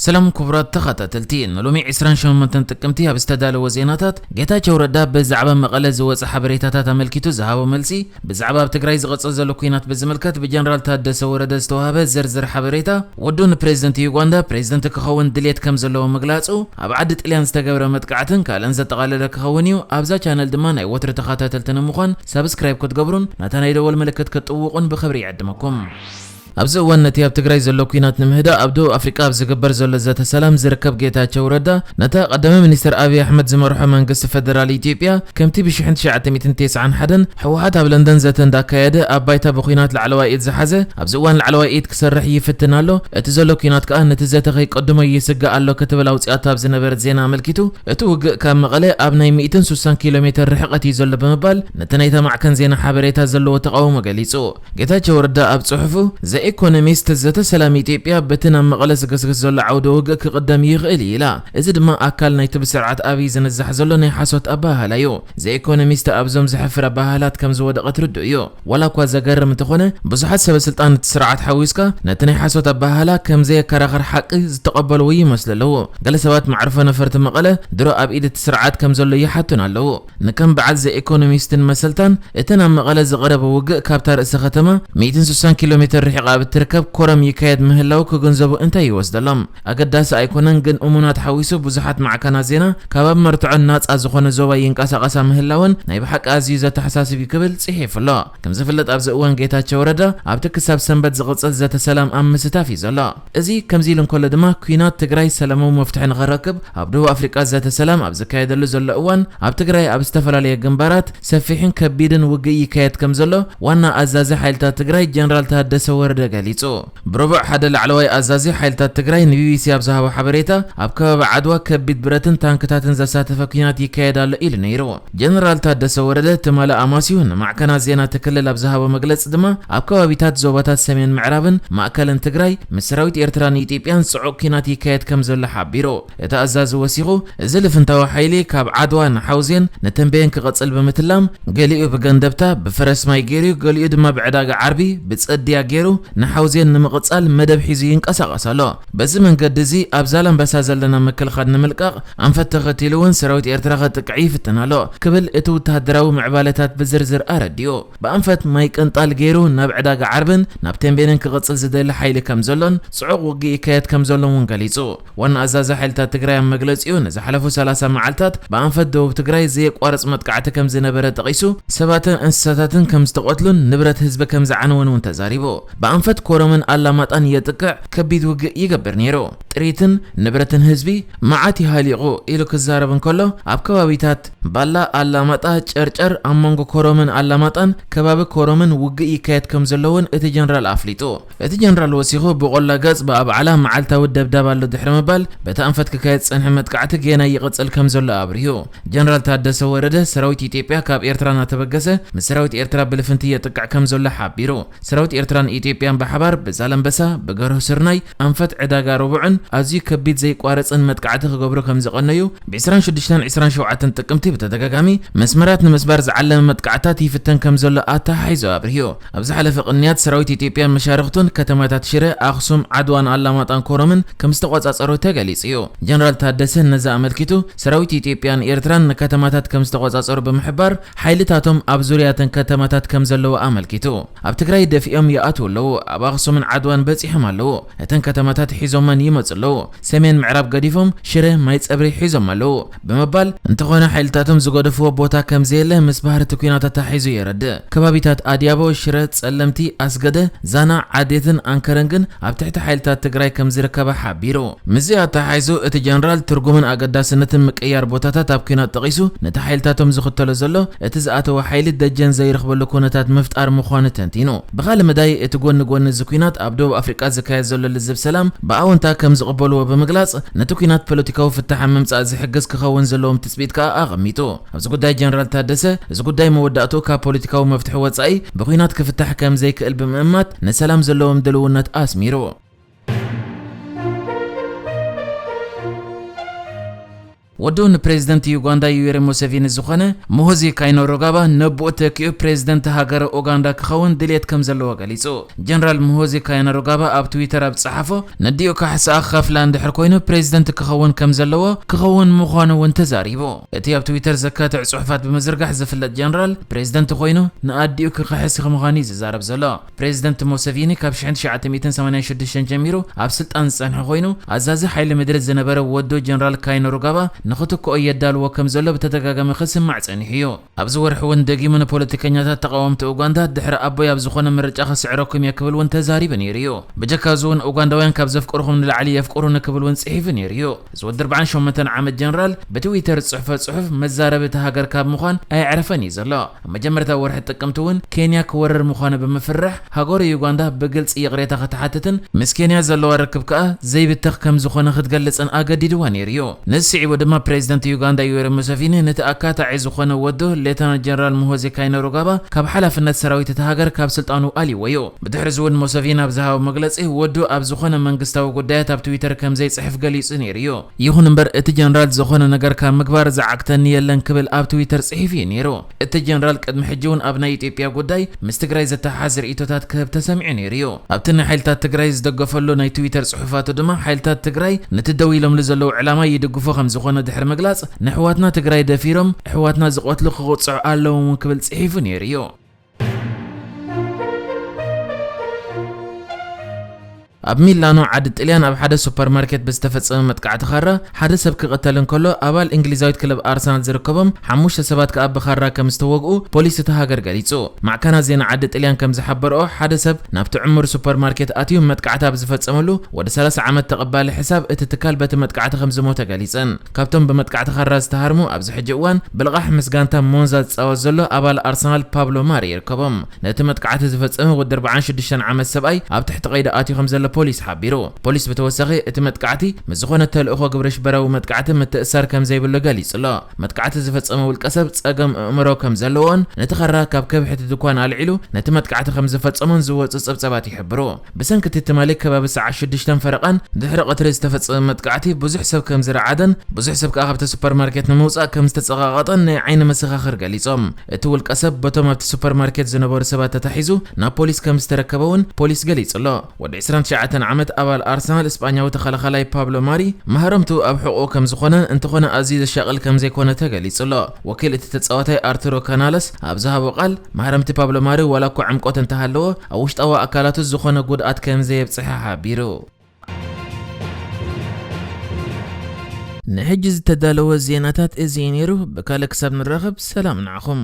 سلام كبرات تخطتلتين لومي 28 تقمتي باستدال وزيناتات ጌታቸው ረዳ በዛዕባ መቀለ ዝወጽ ሓበሬታታት አመልኪቱ ዝሃቦ መልሲ በዛዕባ ትግራይ ዝቀጽል ዘሎ ኩናት በዝመልከት በጀነራል ታደሰ ወረደ ዝተዋሃበ ዝርዝር ሓበሬታ ወዱን ፕሬዝዳንት ዩጋንዳ ፕሬዝዳንት ክኸውን ድሌት ከም ዘለዎ መግላጹ ኣብ ዓዲ ጣልያን ዝተገብረ መጥቃዕትን ካልእን ዘጠቃለለ ክኸውን እዩ ኣብዛ ቻነል ድማ ናይ ወትሪ ተኸታተልትን ምዃን ሰብስክራይብ ክትገብሩን ናታ ናይ ደወል ምልክት ክትጥውቁን ብኽብሪ ይዕድመኩም أبز وانتي أب تجري زلوا كينات نمهدا أبدو أفريقيا أبز جبر زل زات السلام زركب ጌታቸው ረዳ نتا قدم منستر أبي أحمد زمرحة منقص فدرالي إثيوبيا كم تبي شحن شعة 209 حدا حوحات بلندن زاتن داكايده أبايتا بخينات العلوائد زحزة أبز وان العلوائد كسر رح يفتنالو اتزلوا كينات كأن نتزات غي قدم يسجع الله كتب الأوصيات أبز نبرد زينا ملكيتو اتوج كم مغلى أبناء 260 كيلومتر رحقة يزل بمبال نتنيتا مع كان زينا حبريتها زلوا تقاوم جليسو ጌታቸው ረዳ أب صحفه ኢኮኖሚስት ዘተ ሰላም ኢትዮጵያ በተና መቀለስ ገስገስ ዘሎ ዓውደ ወግ ክቀደም ይኽእል ኢላ እዚ ድማ አካል ናይ ትብስርዓት አብይ ዝነዛሕ ዘሎ ናይ ሓሶት ኣባሃላዩ ዘኢኮኖሚስት ኣብዞም ዝሕፍር ኣባሃላት ከም ዝወደቀት ርዱ እዩ ወላ ኳ ዘገርም እንተኾነ ብዙሓት ሰበስልጣን ትስርዓት ሓዊስካ ነቲ ናይ ሓሶት ኣባሃላ ከም ዘየከራኸር ሓቂ ዝተቀበልዎ ይመስለለው ገለ ሰባት ማዕርፎ ነፈርቲ መቀለ ድሮ ኣብ ኢድ ትስርዓት ከም ዘሎ ይሓቱን ኣለው ንከም በዓል ዘኢኮኖሚስትን መሰልታን እተና መቀለ ዝቀረበ ውግእ ካብታ ርእሰ ከተማ 160 ኪሎ ሜትር ርሒቃ تركب كرم يكاد مهلاو كجنزبو انتي وسدلم اقداس ايكونن جن امونات حويسو بزحات مع كنازينا كباب مرتع الناس ازخون زوبا ينقسقس مهلاون ناي بحق ازيزه تحساسي بكبل صحيح لا كم زفلت ابز اوان ጌታቸው ረዳ ኣብ ትክሳብ ሰንበት ዝቕጽል ዘተ ሰላም ኣምስታፍ ይዘላ እዚ ከምዚልን ኮለ ድማ ኩናት ትግራይ ሰላማዊ መፍትሕ ንኸረክብ ኣብ ደቡብ አፍሪቃ ዘተ ሰላም ኣብ ዝካየደሉ ዘሎ እዋን ኣብ ትግራይ ኣብ ዝተፈላለዩ ግንባራት ሰፊሕን ከቢድን ውግእ ይካየድ ከም ዘሎ ዋና ኣዛዚ ሓይልታት ትግራይ ጀነራል ታደሰ ወረደ ገሊጹ ብረቡዕ ሓደ ላዕለዋይ ኣዛዚ ሓይልታት ትግራይ ንቢቢሲ ኣብ ዝሃቦ ሓበሬታ ኣብ ከባቢ ዓድዋ ከቢድ ብረትን ታንክታትን ዘሳተፈ ኩናት ይካየዳሉ ኢሉ ነይሩ ጀነራል ታደሰ ወረደ ተማላ ኣማሲዩ ንማዕከና ዜና ትክልል ኣብ ዝሃቦ መግለጽ ድማ ኣብ ከባቢታት ዞባታት ሰሜን ምዕራብን ማእከልን ትግራይ ምስ ሰራዊት ኤርትራን ኢትዮጵያን ጽዑቅ ኩናት ይካየድ ከም ዘሎ ሓቢሩ እቲ ኣዛዚ ወሲኹ እዚ ልፍንታዊ ሓይሊ ካብ ዓድዋ ንሓውዜን ነተንቤን ክቐጽል ብምትላም ገሊኡ ብገንደብታ ብፈረስማይ ገይሩ ገሊኡ ድማ ብዕዳጋ ዓርቢ ብጸድያ ገይሩ نحوزين نمقصال مدب حيزي ينقسقسالو بزي منقد زي ابزالان بسا زلنا مكلخد نملقاق انفتغتيلون سراويت ارتراغ تقعيف التنالو كبل اتو تهدراو معبالتات بزرزر ارديو بانفت مايك انطال غيرو نابعداق عربن نابتين بينن كغصل زدل حيل كمزلون صعوق وقي كايت كمزلون ونقليصو وانا ازازا حيلتات تقراي مغلصيون زحلفو 30 معلتات بانفت دوب تقراي زي قوارص متقعته كمز نبره تقيسو سباتن انساتاتن كمزتقتلون نبرت حزب كمز عنون وانتزاريبو بانفت كورمن አላማጣን የጥቅዕ ከቢድ ውግእ ይገብር ነይሩ ጥሪትን ንብረትን ህዝቢ ማዓት ይሃሊቁ ኢሉ ክዛረብን ከሎ ኣብ ከባቢታት ባላ አላማጣ ጨርጨር ኣመንጎ ኮረመን አላማጣን ከባቢ ኮረመን ውግእ ይካየድ ከም ዘለውን እቲ ጀነራል አፍሊጡ እቲ ጀነራል ወሲኹ ብቆላ ገጽ በአብዓላ መዓልታዊ ደብዳብ ኣሎ ድሕሪ ምባል በተንፈት ክካየድ ጽንሕ መጥቃዕቲ ገና ይቕጽል ከም ዘሎ አብሪሁ ጀነራል ታደሰ ወረደ ሰራዊት ኢትዮጵያ ካብ ኤርትራና ተበገሰ ምስ ሰራዊት ኤርትራ ብልፍንቲ የጥቅዕ ከም ዘሎ ሓቢሩ ሰራዊት ኤርትራን ኢትዮጵያን بحبار بزالنبسا بغرو سرناي انفت عداغا ربعن ازي كبيت زي قارصن متقعته كغبرو كم زقنيو ب 26 تقمتي بتدغاغامي مسمرات نمسبار زعلم متقعتات يفتن كم زلو اتا حيزو ابريو ابز حلف قنيات سراويت ايثيوبيا مشارختون كتماتات شيره اخسوم عدوان علاماتان كورمن كم استقواصاصرو تغليصيو جنرال تادسه نزا املكيتو سراويت ايثيوبيان ايرتران كتماتات كم استقواصاصرو بمحبار حيلتاتهم ابزورياتن كتماتات كم زلو املكيتو اب تግራይ ደፊኦም ياتو لو أباخصو من عدوان بزيحم اللو هتن كتماتات حيزوم من يمصلو سمين معراب قديفهم شره ما يتصبري حيزوم اللو بمبال انتخونا حيلتاتهم زغدفو بوتا كم زيله مسبهر تكويناتات حيزو يرد كبابيتات اديابو شره صلمتي اسغده زانا عاديتن انكرنگن اب تحت حيلتات تግራይ كم زركبه حبيرو مزيات حيزو ات جنرال ترجمن اقداسنتن مقيار بوتاتات اب كينات تقيسو نت حيلتاتهم زختلو زلو ات زاتو حيل دجن زي يرخبلو كونتات مفتار مخونه تنتينو بغال مداي اتغون غون زكوينات ابدو افريقا زكاي زلو لزب سلام باونتا كم زقبلو بمغلاص نتوكينات بوليتيكاو فتح ممصا زحجز كخون زلوم تثبيت كا اغميتو ابز غداي جنرال تادسه از غداي موداتو كا بوليتيكاو مفتح وصاي بخوينات كفتح كم زي كقلب مأمات نسلام زلوم دلونات اسميرو ወዶን ፕሬዝዳንት ዩጋንዳ ዩዌሪ ሙሴቪኒ ዝኾነ ሙሆዚ ካይነሩጋባ ነብኡ ተኪኡ ፕሬዝዳንት ሃገር ኡጋንዳ ክኸውን ድሌት ከም ዘለዎ ገሊጹ ጀነራል ሙሆዚ ካይነሩጋባ ኣብ ትዊተር ኣብ ጸሓፎ ነዲኡ ካሕሳኣ ኸፍላ እንድሕር ኮይኑ ፕሬዝዳንት ክኸውን ከም ዘለዎ ክኸውን ምዃኑ እውን ተዛሪቡ እቲ ኣብ ትዊተር ዘካትዕ ጽሑፋት ብምዝርጋሕ ዝፍለጥ ጀነራል ፕሬዝዳንት ኮይኑ ንኣዲኡ ክኸሕስ ከምዃኑ ዝዛረብ ዘሎ ፕሬዝዳንት ሙሴቪኒ ካብ 1986 ጀሚሩ ኣብ ስልጣን ዝጸንሐ ኮይኑ ኣዛዚ ሓይሊ ምድሪ ዝነበረ ወዶ ጀነራል ካይነሩጋባ ንኽትኩኦ የዳልዎ ከም ዘሎ ብተደጋጋሚ ክስማዕ ጸኒሑ እዩ ኣብዚ ወርሒ እውን ደጊሙ ንፖለቲከኛታት ተቃወምቲ ኡጋንዳ ድሕሪ ኣቦይ ኣብ ዝኾነ ምርጫ ክስዕረኩም እየ ክብል እውን ተዛሪቡ ነይሩ እዩ ብጀካ እውን ኡጋንዳውያን ካብ ዘፍቅርኩም ንላዕሊ የፍቅሩኒ ክብል እውን ጽሒፉ ነይሩ እዩ እዚ ወዲ 48 ዓመት ጀነራል ብትዊተር ጽሑፈ ጽሑፍ መዛረቢ እቲ ሃገር ካብ ምዃን ኣይዕረፈን እዩ ዘሎ ኣብ መጀመርታ ወርሒ ጥቅምቲ እውን ኬንያ ክወረር ምዃኑ ብምፍራሕ ሃገሩ ዩጋንዳ ብግልጽ ይቕሬታ ከተሓትትን ምስ ኬንያ ዘለዋ ርክብ ከዓ ዘይብተኽ ከም ዝኾነ ክትገልጽን ኣገዲድዋ ነይሩ እዩ ንስዒቡ ድማ ፕሬዝዳንት ዩጋንዳ ዩዌሪ ሙሴቪኒ ነቲ ኣካታዒ ዝኾነ ወዶ ሌተናንት ጀነራል ሙሆዚ ካይነሩጋባ ካብ ሓላፍነት ሰራዊት እቲ ሃገር ካብ ስልጣኑ ኣልይዎ እዩ ብድሕሪ ዝውን ሙሴቪኒ ኣብ ዝሃቦ መግለጺ ወዶ ኣብ ዝኾነ መንግስታዊ ጉዳያት ኣብ ትዊተር ከም ዘይጽሕፍ ገሊጹ ነይሩ እዩ ይኹን እምበር እቲ ጀነራል ዝኾነ ነገር ካብ ምግባር ዝዓግተኒ የለን ክብል ኣብ ትዊተር ጽሒፉ እዩ ነይሩ እቲ ጀነራል ቅድሚ ሕጂ እውን ኣብ ናይ ኢትዮጵያ ጉዳይ ምስ ትግራይ ዘተሓሓዝ ርእይቶታት ክህብ ተሰሚዑ ነይሩ እዩ ኣብቲ ናይ ሓይልታት ትግራይ ዝደገፈሉ ናይ ትዊተር ጽሑፋቱ ድማ ሓይልታት ትግራይ ነቲ ደው ኢሎምሉ ዘለዉ ዕላማ ይድግፉ ከም ዝኾነ ድሕሪ ምግላጽ ንሕዋትና ትግራይ ደፊሮም ሕዋትና ዝቆትሉ ክቕጽዑ ኣለዎም ክብል ጽሒፉ ነይሩ እዩ ኣብ ሚላኖ ዓዲ ጣልያን ኣብ ሓደ ሱፐርማርኬት ብዝተፈጸመ መጥቃዕቲ ኻራ ሓደ ሰብ ክቕተል እንከሎ ኣባል እንግሊዛዊት ክለብ ኣርሰናል ዝርከቦም 5 ሰባት ከዓ ብኻራ ከም ዝተወግኡ ፖሊስ እቲ ሃገር ገሊጹ ማዕከና ዜና ዓዲ ጣልያን ከም ዝሓበረኦ ሓደ ሰብ ናብቲ ዕሙር ሱፐርማርኬት ኣትዩ መጥቃዕቲ ኣብ ዝፈጸመሉ ወደ 30 ዓመት ተቐባሊ ሕሳብ እቲ ትካል በቲ መጥቃዕቲ ከም ዝሞተ ገሊጸን ካብቶም ብመጥቃዕቲ ኻራ ዝተሃርሙ ኣብዚ ሕጂ እዋን ብልቓሕ ምስጋንታ ሞንዛ ዝጻወት ዘሎ ኣባል ኣርሰናል ፓብሎ ማሪ ይርከቦም ነቲ መጥቃዕቲ ዝፈጸመ ወዲ 46 ዓመት ሰብኣይ ኣብ ትሕቲ ቀይዲ ኣትዩ ከም ዘሎ ፖሊስ ሓቢሩ ፖሊስ በተወሰኺ እቲ መጥቃዕቲ ምስ ዝኾነ ተልእኾ ግብረ ሽበራዊ መጥቃዕቲ ምትእሳር ከም ዘይብሉ ገሊጹሎ መጥቃዕቲ ዝፈጸመ ውልቀ ሰብ ጸገም ኣእምሮ ከም ዘለዎን ነቲ ኸራ ካብ ከብሕቲ ድኳን ኣልዒሉ ነቲ መጥቃዕቲ ከም ዝፈጸሞን ዝወፁ ጸብጸባት ይሕብሩ ብሰንኪ ትማሊ ከባቢ ሰዓት 6 ፈረቓን ድሕሪ ቀትሪ ዝተፈጸመ መጥቃዕቲ ብዙሕ ሰብ ከም ዝረዓደን ብዙሕ ሰብ ከዓ ካብቲ ሱፐርማርኬት ንምውፃእ ከም ዝተጸቓቐጠን ናይ ዓይኒ መሰኻኽር ገሊጾም እቲ ውልቀ ሰብ በቶም ኣብቲ ሱፐርማርኬት ዝነበሩ ሰባት ተታሒዙ ናብ ፖሊስ ከም ዝተረከበውን ፖሊስ ገሊጹሎ ወዲ 29 ዓመት ኣባል ኣርሰናል እስጳኛዊ ተኸላኻላይ ፓብሎ ማሪ ማህረምቱ ኣብ ሕቁ ከም ዝኾነ እንትኾነ ኣዝዩ ዘሻቕል ከም ዘይኮነ ተገሊጹሎ ወኪል እቲ ተጻዋታይ ኣርቱሮ ካናለስ ኣብ ዝሃቦ ቃል ማህረምቲ ፓብሎ ማሪ ዋላ እኳ ዕምቆት እንተሃለዎ ኣብ ውሽጣዊ ኣካላቱ ዝኾነ ጉድኣት ከም ዘየብጽሐ ሓቢሩ ንሕጂ ዝተዳለወ ዜናታት እዚ ነይሩ ብካልእ ክሳብ ንራኸብ ሰላም ንዓኹም